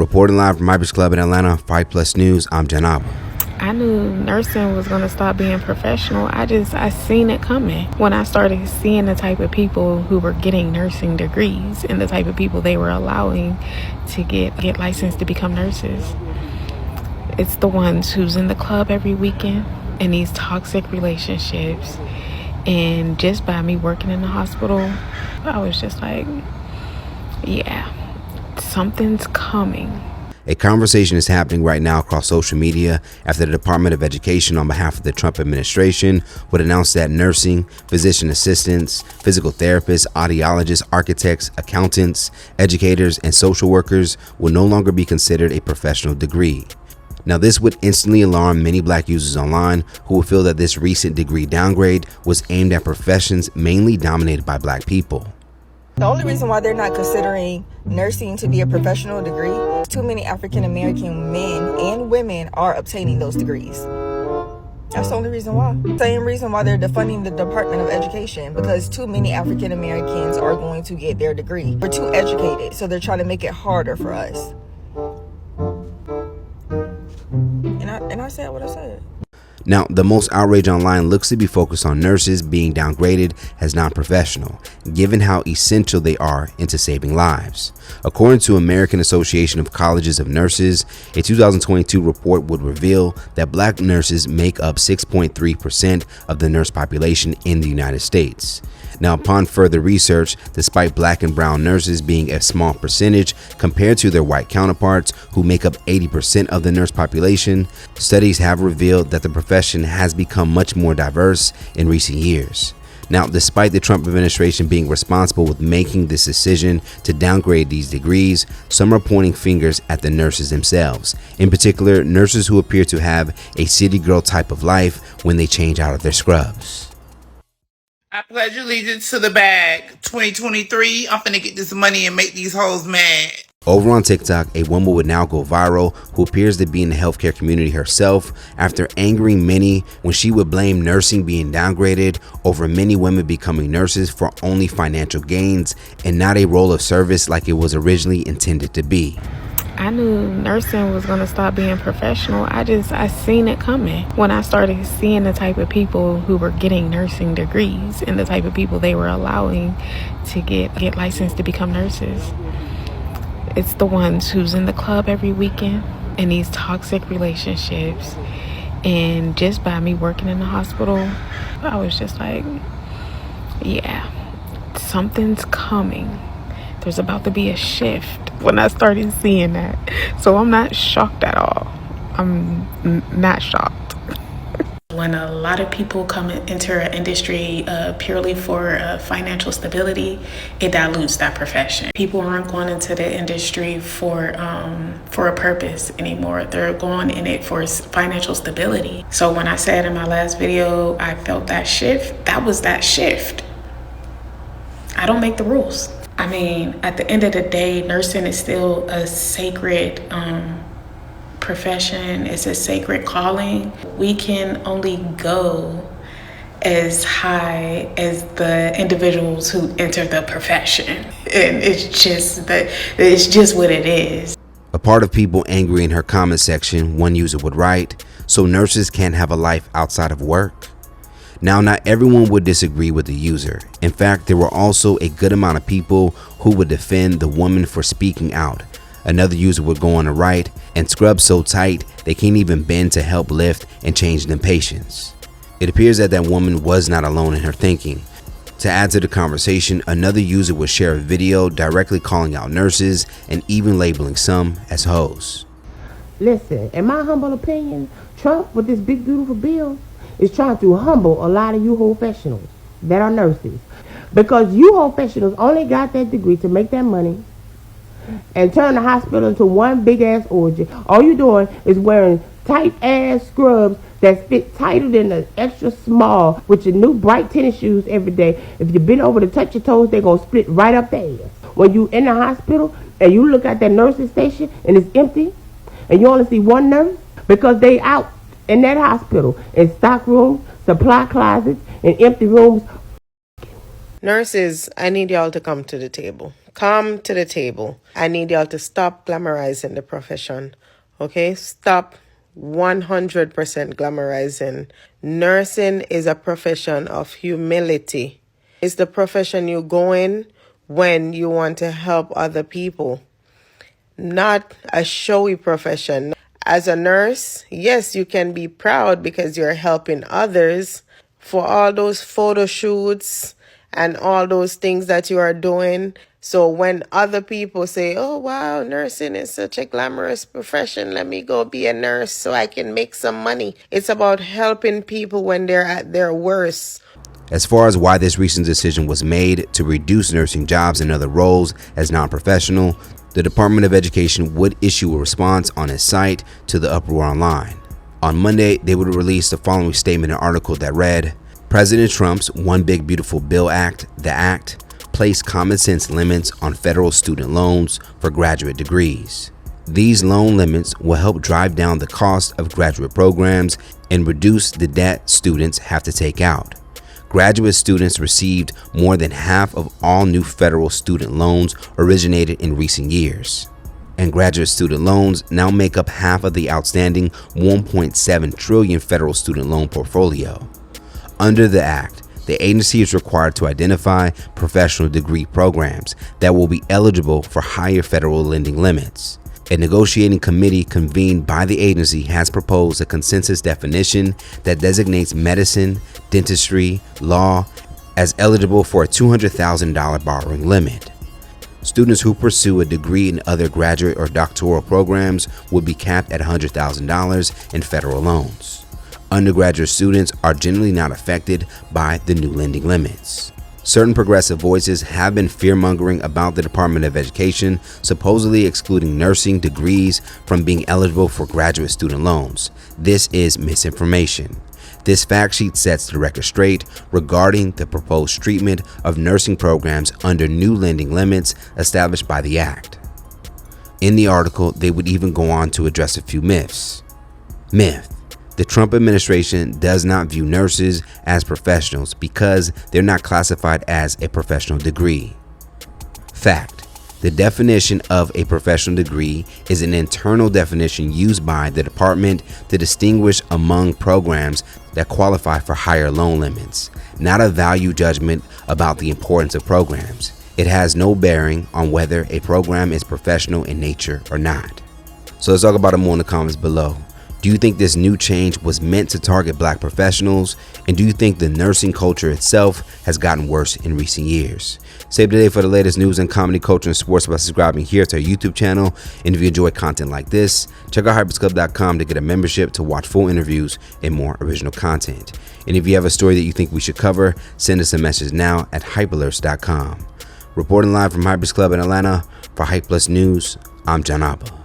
Reporting live from Ibis Club in Atlanta, 5 Plus News, I'm Janab. I knew nursing was going to stop being professional. I seen it coming when I started seeing the type of people who were getting nursing degrees and the type of people they were allowing to get licensed to become nurses. It's the ones who's in the club every weekend in these toxic relationships. And just by me working in the hospital, I was just like, yeah, something's coming. A conversation is happening right now across social media after the Department of Education, on behalf of the Trump administration, would announce that nursing, physician assistants, physical therapists, audiologists, architects, accountants, educators, and social workers will no longer be considered a professional degree. Now, this would instantly alarm many black users online who would feel that this recent degree downgrade was aimed at professions mainly dominated by black people. The only reason why they're not considering nursing to be a professional degree is too many African American men and women are obtaining those degrees. That's the only reason why. Same reason why they're defunding the Department of Education, because too many African Americans are going to get their degree. We're too educated, so they're trying to make it harder for us. And I said what I said. Now, the most outrage online looks to be focused on nurses being downgraded as non-professional, given how essential they are into saving lives. According to American Association of Colleges of Nurses, a 2022 report would reveal that black nurses make up 6.3% of the nurse population in the United States. Now, upon further research, despite black and brown nurses being a small percentage compared to their white counterparts who make up 80% of the nurse population, studies have revealed that the profession has become much more diverse in recent years. Now, despite the Trump administration being responsible with making this decision to downgrade these degrees, some are pointing fingers at the nurses themselves, in particular nurses who appear to have a city girl type of life when they change out of their scrubs. I pledge allegiance to the bag. 2023, I'm finna get this money and make these hoes mad. Over on TikTok, a woman would now go viral who appears to be in the healthcare community herself after angering many when she would blame nursing being downgraded over many women becoming nurses for only financial gains and not a role of service like it was originally intended to be. I knew nursing was going to stop being professional. I seen it coming when I started seeing the type of people who were getting nursing degrees and the type of people they were allowing to get licensed to become nurses. It's the ones who's in the club every weekend in these toxic relationships. And just by me working in the hospital, I was just like, yeah, something's coming. There's about to be a shift when I started seeing that. So I'm not shocked at all. I'm not shocked. When a lot of people come into an industry purely for financial stability, it dilutes that profession. People aren't going into the industry for a purpose anymore. They're going in it for financial stability. So when I said in my last video, I felt that shift, that was that shift. I don't make the rules. I mean, at the end of the day, nursing is still a sacred profession. It's a sacred calling. We can only go as high as the individuals who enter the profession. And it's just what it is. A part of people angry in her comment section, one user would write, "So nurses can't have a life outside of work?" Now, not everyone would disagree with the user. In fact, there were also a good amount of people who would defend the woman for speaking out. Another user would go on to write, "And scrubs so tight they can't even bend to help lift and change them patients." It appears that that woman was not alone in her thinking. To add to the conversation, another user would share a video directly calling out nurses and even labeling some as hoes. Listen, in my humble opinion, Trump with this big beautiful bill is trying to humble a lot of you professionals that are nurses, because you professionals only got that degree to make that money and turn the hospital into one big ass orgy. All you doing is wearing tight ass scrubs that fit tighter than the extra small with your new bright tennis shoes every day. If you bend over to touch your toes, they're gonna split right up there. When you in the hospital and you look at that nursing station and it's empty and you only see one nurse because they out in that hospital, in stock rooms, supply closets, and empty rooms. Nurses, I need y'all to come to the table. Come to the table. I need y'all to stop glamorizing the profession. Okay? Stop 100% glamorizing. Nursing is a profession of humility. It's the profession you go in when you want to help other people, not a showy profession. As a nurse, yes, you can be proud because you're helping others for all those photo shoots and all those things that you are doing. So when other people say, oh, wow, nursing is such a glamorous profession, let me go be a nurse so I can make some money. It's about helping people when they're at their worst. As far as why this recent decision was made to reduce nursing jobs and other roles as non-professional, the Department of Education would issue a response on its site to the uproar online. On Monday, they would release the following statement and article that read, President Trump's One Big Beautiful Bill Act, the Act, placed common sense limits on federal student loans for graduate degrees. These loan limits will help drive down the cost of graduate programs and reduce the debt students have to take out. Graduate students received more than half of all new federal student loans originated in recent years. And graduate student loans now make up half of the outstanding $1.7 trillion federal student loan portfolio. Under the Act, the agency is required to identify professional degree programs that will be eligible for higher federal lending limits. A negotiating committee convened by the agency has proposed a consensus definition that designates medicine, dentistry, law as eligible for a $200,000 borrowing limit. Students who pursue a degree in other graduate or doctoral programs would be capped at $100,000 in federal loans. Undergraduate students are generally not affected by the new lending limits. Certain progressive voices have been fear-mongering about the Department of Education supposedly excluding nursing degrees from being eligible for graduate student loans. This is misinformation. This fact sheet sets the record straight regarding the proposed treatment of nursing programs under new lending limits established by the Act. In the article, they would even go on to address a few myths. Myth: the Trump administration does not view nurses as professionals because they're not classified as a professional degree. Fact: the definition of a professional degree is an internal definition used by the department to distinguish among programs that qualify for higher loan limits, not a value judgment about the importance of programs. It has no bearing on whether a program is professional in nature or not. So let's talk about it more in the comments below. Do you think this new change was meant to target black professionals? And do you think the nursing culture itself has gotten worse in recent years? Save the day for the latest news and comedy, culture, and sports by subscribing here to our YouTube channel. And if you enjoy content like this, check out hypersclub.com to get a membership to watch full interviews and more original content. And if you have a story that you think we should cover, send us a message now at hypealerts.com. Reporting live from Hypers Club in Atlanta for Hype Plus News, I'm John Abba.